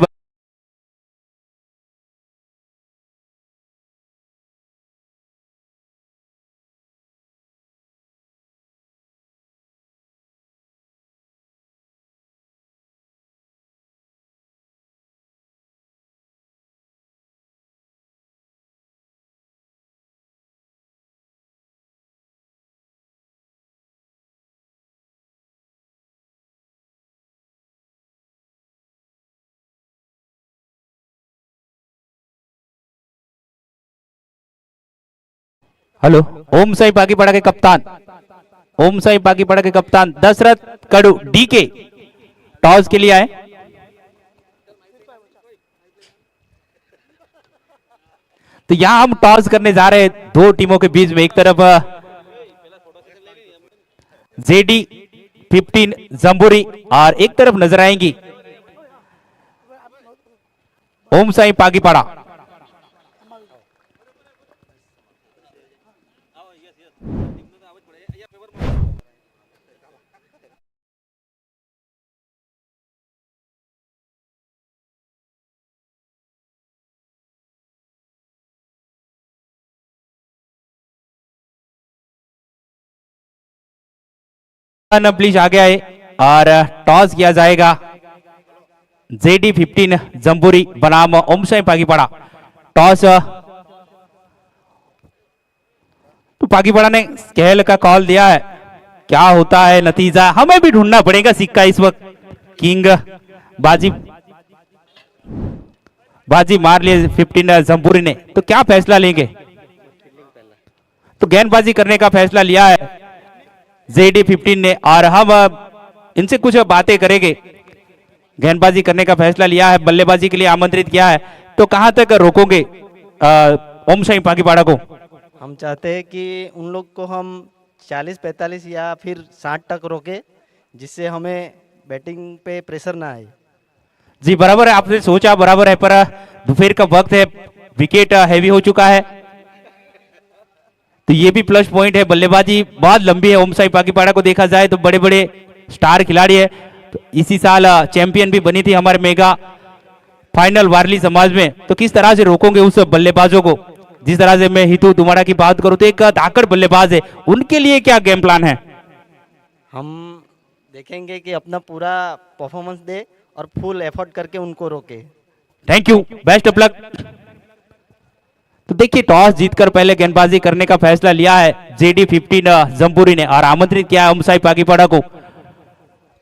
[SPEAKER 1] हेलो, ओम साई बागीपाड़ा के कप्तान, ओम साई बागीपाड़ा के कप्तान दशरथ कड़ू डीके टॉस के लिए आए। तो यहां हम टॉस करने जा रहे हैं दो टीमों के बीच में। एक तरफ जेडी 15 जंबूरी और एक तरफ नजर आएंगी ओम साई बागीपाड़ा। प्लीज आ गया है और टॉस किया जाएगा जेडी 15 जंबूरी बनाम ओम साई बागीपाड़ा। टॉस तो बागीपाड़ा ने स्केल का कॉल दिया है, क्या होता है नतीजा हमें भी ढूंढना पड़ेगा सिक्का इस वक्त। किंग बाजी मार लिए 15 जंबूरी ने, तो क्या फैसला लेंगे? तो गेंदबाजी करने का फैसला लिया है जेडी 15 ने और हम इनसे कुछ बातें करेंगे। गेंदबाजी करने का फैसला लिया है, बल्लेबाजी के लिए आमंत्रित किया है, तो कहां तक रोकोगे ओम साई बागीपाड़ा को?
[SPEAKER 5] हम चाहते हैं कि उन लोग को हम 40-45 या फिर 60 तक रोके, जिससे हमें बैटिंग पे प्रेशर ना आए।
[SPEAKER 1] जी बराबर है, आपने सोचा बराबर है, पर दोपहर का वक्त है, विकेट हैवी हो चुका है, तो ये भी प्लस पॉइंट है। बल्लेबाजी बहुत लंबी है ओम साई बागीपाड़ा को, देखा जाए तो बड़े बड़े स्टार खिलाड़ी है। तो इसी साल चैंपियन भी बनी थी हमारे मेगा फाइनल वारली समाज में। तो किस तरह से रोकोगे उस बल्लेबाजों को? जिस तरह से मैं हितू तुम्हारा की बात करूं तो एक धाकड़ बल्लेबाज है, उनके लिए क्या गेम प्लान है?
[SPEAKER 5] हम देखेंगे कि अपना पूरा परफॉर्मेंस दे और फुल एफर्ट करके उनको रोके।
[SPEAKER 1] Thank you, best of luck. तो देखिए टॉस जीतकर पहले गेंदबाजी करने का फैसला लिया है जेडी 15 जंबूरी ने और आमंत्रित किया है ओम साई बागीपाड़ा को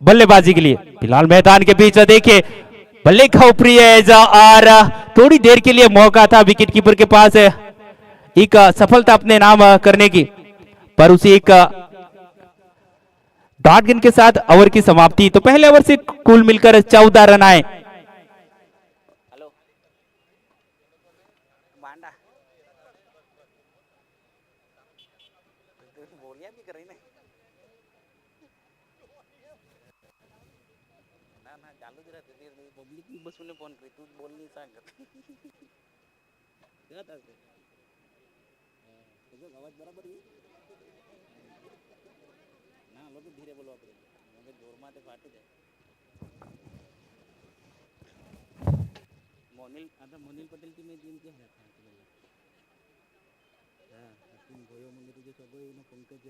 [SPEAKER 1] बल्लेबाजी के लिए। फिलहाल मैदान के बीच देखिए बल्ले का ऊपरी एज और थोड़ी देर के लिए मौका था विकेट कीपर के पास एक सफलता अपने नाम करने की, पर उसी एक डॉट गेंद के साथ ओवर की समाप्ति। तो पहले ओवर से कुल मिलकर 14 रन आए।
[SPEAKER 6] मोनिल पटेल टीम में टीम क्या है टीम गोयो म्हणजे तुझे सगळे ना पंकज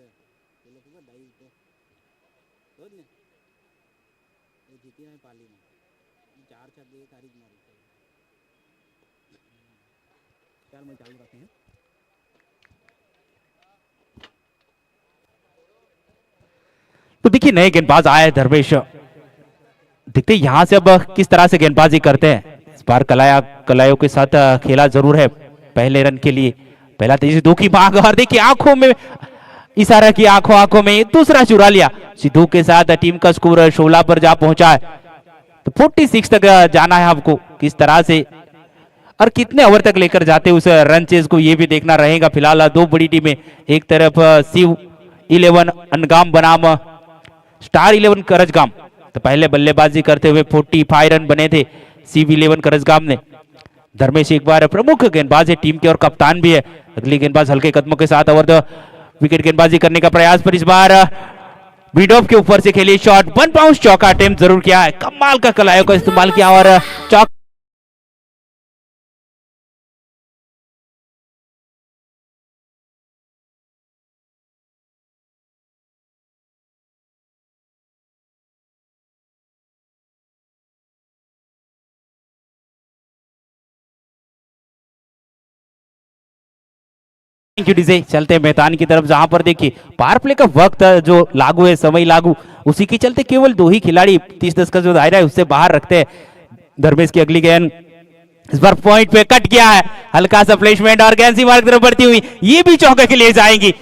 [SPEAKER 6] ते लोक का डाई तो होत ने वो जीती है पाली में 4 छक्के तारीख मारी चार में चालू रखे हैं।
[SPEAKER 1] तो देखिए नए गेंदबाज आए धर्मेश, देखते हैं यहाँ से अब किस तरह से गेंदबाजी करते हैं। इस बार कलायों के साथ खेला जरूर है पहले रन के लिए। पहला तेजी दो की मांग और देखिए आंखों में इशारा की, आंखों में दूसरा चुरा लिया। सिद्धू के साथ टीम का स्कोर 16 पर जा पहुंचा है। तो 46 तक जाना है आपको, किस तरह से और कितने ओवर तक लेकर जाते उस रन चेज को, ये भी देखना रहेगा। फिलहाल दो बड़ी टीमें, एक तरफ शिव 11 अनगाम बनाम स्टार 11 करजगाम। तो पहले बल्लेबाजी करते हुए 45 रन बने थे शिव 11 करजगाम ने। धर्मेश एक बार प्रमुख गेंदबाज है टीम के और कप्तान भी है। अगली गेंदबाज हल्के कदमों के साथ ओवर द विकेट गेंदबाजी करने का प्रयास, पर इस बार मिड ऑफ के ऊपर से खेली शॉट, 1 बाउंस चौका अटेम्प्ट जरूर किया है। कमाल का कलायों का इस्तेमाल किया और चौका। Thank you DJ. चलते हैं मैदान की तरफ, जहां पर देखिए पावर प्ले का वक्त जो लागू है, समय लागू, उसी के चलते केवल 2 ही खिलाड़ी 30-10 का जो दायरा है उससे बाहर रखते हैं। धर्मेश की अगली गेंद इस बार पॉइंट पे कट गया है, हल्का सा प्लेसमेंट और गेंद सीमा की तरफ बढ़ती हुई ये भी चौके के लिए जाएंगी।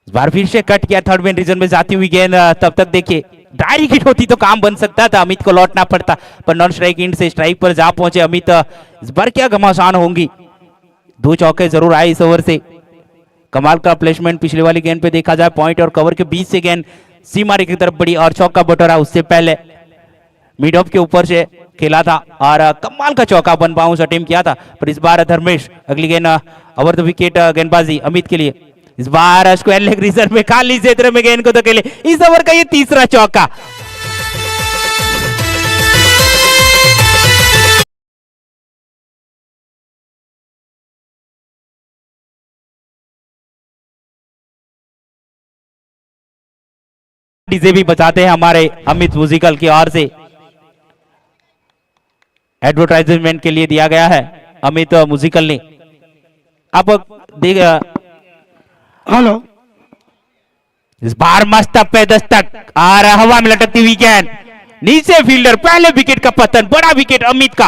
[SPEAKER 1] इस बार फिर से कट किया थर्ड मैन रीजन में जाती हुई गेंद। तब तक देखिए डायरेक्ट हिट होती तो काम बन सकता था, अमित को लौटना पड़ता, पर नॉन स्ट्राइक एंड से स्ट्राइक पर जा पहुंचे अमित। इस बार क्या घमासान होंगी, 2 चौके जरूर आए इस ओवर से। कमाल का प्लेसमेंट पिछले वाली गेंद पे देखा जाए, पॉइंट और कवर के बीच से गेंद सीमा की तरफ बढ़ी और चौका बटोरा। उससे पहले मिड ऑफ के ऊपर से खेला था और कमाल का चौका 1 बाउंस अटेम्प्ट किया था, पर इस बार धर्मेश अगली गेंद ओवर द विकेट गेंदबाजी अमित के लिए। इस बार स्क्वायर लेग रिजर्व में खाली क्षेत्र में गेंद को तो खेले, इस ओवर का ये तीसरा चौका। डीजे भी बचाते हैं हमारे अमित म्यूजिकल की ओर से, एडवर्टाइजमेंट के लिए दिया गया है अमित म्यूजिकल ने। आप देख
[SPEAKER 4] हेलो,
[SPEAKER 1] इस बार मस्त पे दस्तक और हवा में लटकती हुई गेंद, नीचे फील्डर, पहले विकेट का पतन, बड़ा विकेट अमित का।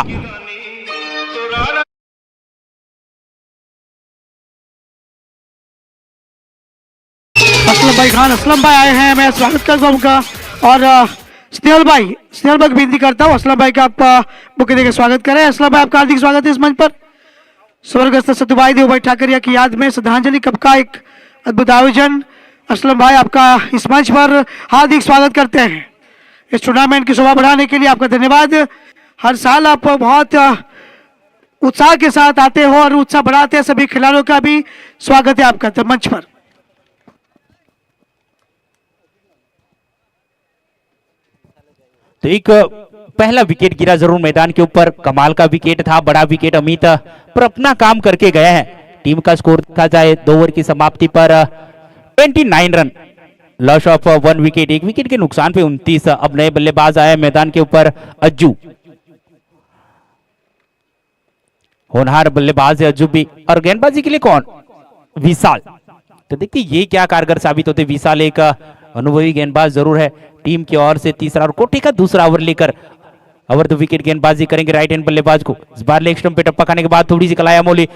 [SPEAKER 4] असलम भाई खान, असलम भाई आए हैं, मैं स्वागत करता हूं उनका। और स्नेहल भाई विनती करता हूं असलम भाई का आप बुके देकर स्वागत करें। असलम भाई आपका हार्दिक स्वागत है इस मंच पर। स्वर्गस्थ सतुभाई देवभाई ठाकरिया की याद में श्रद्धांजलि कप का एक अद्भुत आयोजन। असलम भाई आपका इस मंच पर हार्दिक स्वागत करते हैं। इस टूर्नामेंट की शोभा बढ़ाने के लिए आपका धन्यवाद। हर साल आप बहुत उत्साह के साथ आते हो और उत्साह बढ़ाते हैं। सभी खिलाड़ियों का भी स्वागत है आपका मंच पर।
[SPEAKER 1] तो एक पहला विकेट गिरा जरूर मैदान के ऊपर, कमाल का विकेट था, बड़ा विकेट अमित, पर अपना काम करके गए हैं। टीम का स्कोर देखा जाए 2 ओवर की समाप्ति पर 29 run, loss of 1 wicket, 1 wicket के नुकसान पे 29। अब नए बल्लेबाज आए मैदान के ऊपर, अज्जू, होनहार बल्लेबाज है अज्जू भी। और गेंदबाजी के लिए कौन, विशाल। तो देखिए ये क्या कारगर साबित होते। विशाल एक अनुभवी गेंदबाज जरूर है, टीम की ओर से तीसरा और कोठी का दूसरा ओवर लेकर ओवर द विकेट गेंदबाजी करेंगे राइट हैंड बल्लेबाज को। इस बार लेग स्टंप पे टप्पा खाने के बाद थोड़ी सी कलाया मोली,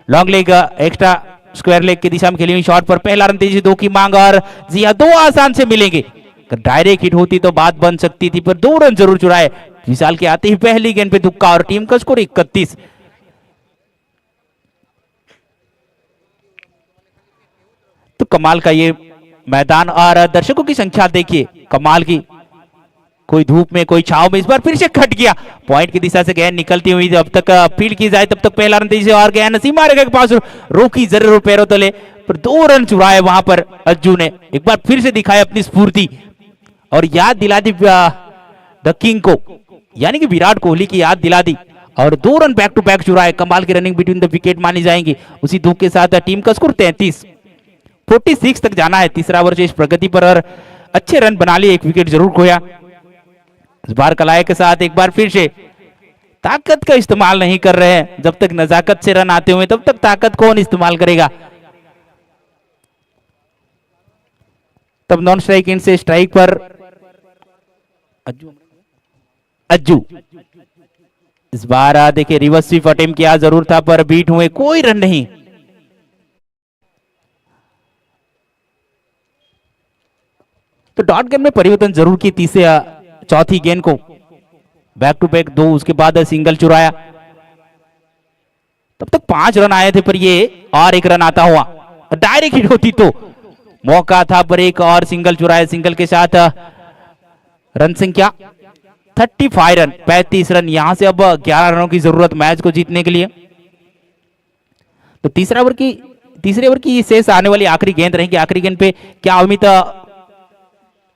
[SPEAKER 1] long leg extra square leg की दिशा में खेली हुई शॉट पर पहला रन तेजी 2 की मांग, और जी हाँ 2 आसान से मिलेंगे। डायरेक्ट हिट होती तो बात बन सकती थी, पर 2 रन जरूर चुराए विशाल के आते ही पहली गेंद पे तुक्का और टीम का स्कोर 31। तो कमाल का ये मैदान और दर्शकों की संख्या देखिए कमाल की, कोई धूप में कोई छाव में। इस बार फिर से कट गया, पॉइंट की दिशा से गेंद निकलती हुई जब तक फील्ड की जाए तब तक पहला रन तेजी से और गेंद सीमा रेखा के पास रोकी जरूर पैरों तले, पर 2 रन चुराए वहां पर अज्जू ने। एक बार फिर से दिखाया अपनी स्फूर्ति और याद दिला दी द किंग को यानी कि विराट कोहली की याद दिला दी और 2 रन बैक टू बैक चुराए। कमाल की रनिंग बिटवीन द विकेट मानी जाएंगी। उसी धूप के साथ टीम का स्कोर 46 तक जाना है। तीसरा ओवर इस प्रगति पर और अच्छे रन बना लिए, एक विकेट जरूर खोया। इस बार कलाए के साथ एक बार फिर से ताकत का इस्तेमाल नहीं कर रहे हैं। जब तक नजाकत से रन आते हुए तब तक ताकत कौन इस्तेमाल करेगा। तब नॉन स्ट्राइक इन से स्ट्राइक पर अज्जू। इस बार देखिए रिवर्स स्वीप अटेम्प्ट किया जरूर था पर बीट हुए, कोई रन नहीं। तो डॉट गेंद में परिवर्तन जरूर की तीसरे चौथी गेंद को बैक टू बैक 2, उसके बाद सिंगल चुराया। तब तक 5 रन आए थे पर ये और एक रन आता हुआ, डायरेक्ट हिट होती तो मौका था पर एक और सिंगल चुराया। सिंगल के साथ रन संख्या 35 रन, 35 रन। यहां से अब 11 रनों की जरूरत मैच को जीतने के लिए। तो तीसरे ओवर की शेष आने वाली आखिरी गेंद रहेगी। आखिरी गेंद पे क्या अमित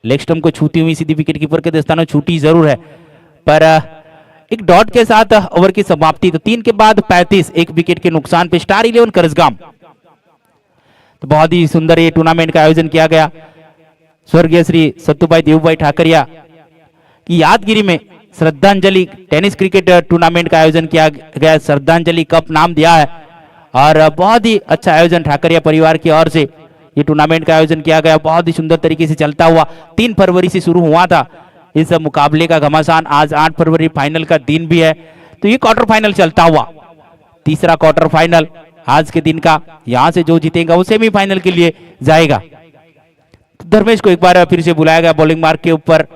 [SPEAKER 1] लेग स्टंप को छूती हुई सीधी विकेट कीपर के दस्तानों छूटी जरूर है पर एक डॉट के साथ ओवर की समाप्ति। तो 3 के बाद 35, एक विकेट के नुकसान पे स्टार 11 करसगाम। तो बहुत ही सुंदर ये टूर्नामेंट का आयोजन किया गया। स्वर्गीय श्री सत्तूभाई देवभाई ठाकरिया की यादगिरी में श्रद्धांजलि टेनिस क्रिकेट टूर्नामेंट का आयोजन किया गया। श्रद्धांजलि कप नाम दिया है और बहुत ही अच्छा आयोजन ठाकरिया परिवार की ओर से ये टूर्नामेंट का आयोजन किया गया। बहुत ही सुंदर तरीके से चलता हुआ 3 फरवरी से शुरू हुआ था इस मुकाबले का घमासान। आज 8 फरवरी फाइनल का दिन भी है। तो ये क्वार्टर फाइनल चलता हुआ तीसरा क्वार्टर फाइनल आज के दिन का। यहां से जो जीतेगा वो सेमीफाइनल के लिए जाएगा। तो धर्मेश को एक बार फिर से बुलाया गया बॉलिंग मार्क के ऊपर।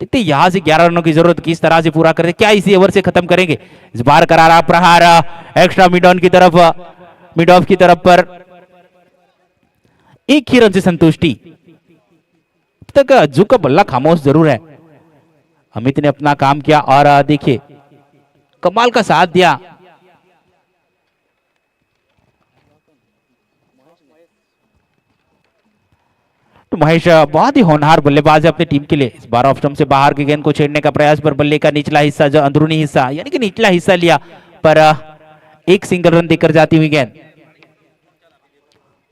[SPEAKER 1] देखते यहां से 11 रनों की जरूरत किस तरह से पूरा करते, क्या इसी ओवर से खत्म करेंगे। इस बार करारा प्रहार एक्स्ट्रा मिड ऑन की तरफ, मिड ऑफ की तरफ पर एक ही रन से संतुष्टि। अब तक अज्जू का बल्ला खामोश जरूर है। अमित ने अपना काम किया और देखिए कमाल का साथ दिया। तो महेश बहुत ही होनहार बल्लेबाज है अपनी टीम के लिए। इस बार ऑफ स्टंप से बाहर की गेंद को छेड़ने का प्रयास पर बल्ले का निचला हिस्सा, जो अंदरूनी हिस्सा यानी कि निचला हिस्सा लिया पर एक सिंगल रन देकर जाती हुई गेंद।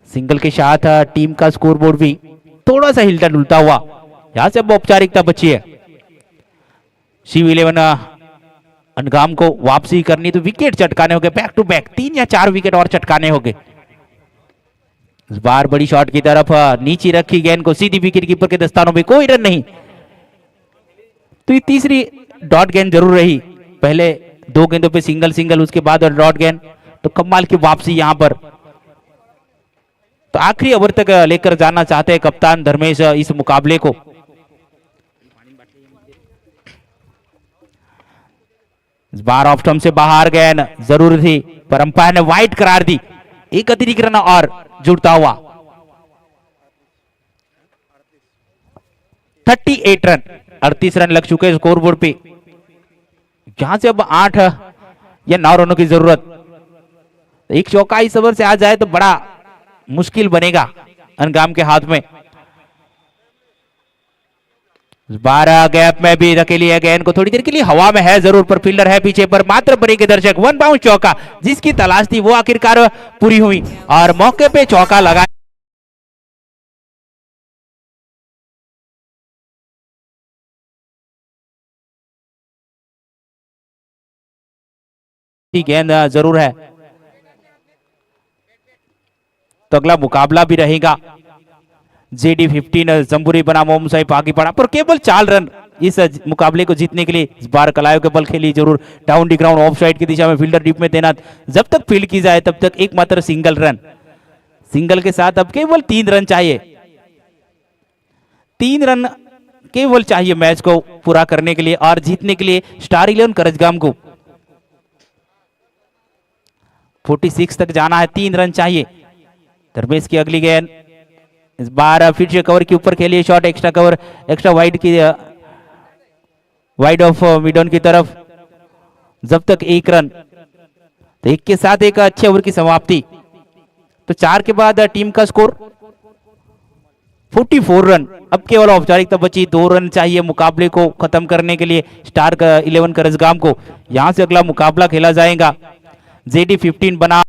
[SPEAKER 1] सिंगल के साथ टीम का स्कोरबोर्ड भी थोड़ा सा हिलता डुलता हुआ। यहां से अब औपचारिकता बची है। शिव 11 अनगाम को वापसी करनी, तो विकेट चटकाने होंगे बैक टू बैक। 3 या 4 विकेट और चटकाने होंगे। इस बार बड़ी शॉट की तरफ नीचे रखी गेंद को सीधी विकेट कीपर के दस्तानों में, कोई रन नहीं। तो ये तीसरी डॉट गेंद जरूर रही। पहले 2 गेंदों पे सिंगल सिंगल, उसके बाद डॉट गेंद। तो कमाल की वापसी यहां पर। तो आखिरी ओवर तक लेकर जाना चाहते हैं कप्तान धर्मेश इस मुकाबले को। इस बार ऑफ स्टंप से बाहर गेंद जरूर थी पर अंपायर ने वाइड करार दी। एक अतिरिक्त रन और जुड़ता हुआ 38 रन, 38 रन लग चुके स्कोरबोर्ड पे। जहां से अब 8 या 9 रनों की जरूरत। एक चौका इस ओवर से आ जाए तो बड़ा मुश्किल बनेगा अनगाम के हाथ में। 12 गैप में भी धकेली है गेंद को, थोड़ी देर के लिए हवा में है जरूर पर फील्डर है पीछे पर। मात्र बनेंगे दर्शक 1 बाउंस चौका, जिसकी तलाश थी वो आखिरकार पूरी हुई और मौके पे चौका लगा। गेंद जरूर है। तो अगला मुकाबला भी रहेगा जेडी 15 जम्बूरी बना मोहम्मद साहिब आगे बढ़ा पर केवल 4 रन इस मुकाबले को जीतने के लिए। इस बार कलायों के बल खेली जरूर down D ground of side की दिशा में, फील्डर डीप में तैनात। जब तक फील्ड की जाए तब तक एकमात्र सिंगल रन। सिंगल के साथ अब केवल 3 रन चाहिए। 3 रन केवल चाहिए मैच को पूरा करने के लिए और जीतने के लिए स्टार 11 करसगाम को। 46 तक जाना है, 3 रन चाहिए। धर्मेश की अगली गेंद इस बार फिर से कवर के ऊपर खेलिए shot, extra cover, extra wide की, वाइड ऑफ मिडॉन की तरफ। जब तक 1 रन, तो 1 के साथ एक अच्छे ओवर की समाप्ति। तो 4 के बाद टीम का स्कोर 44 रन। अब केवल औपचारिकता बची, 2 रन चाहिए मुकाबले को खत्म करने के लिए स्टार 11 करसगाम को। यहां से अगला मुकाबला खेला जाएगा। जेडी 15 बना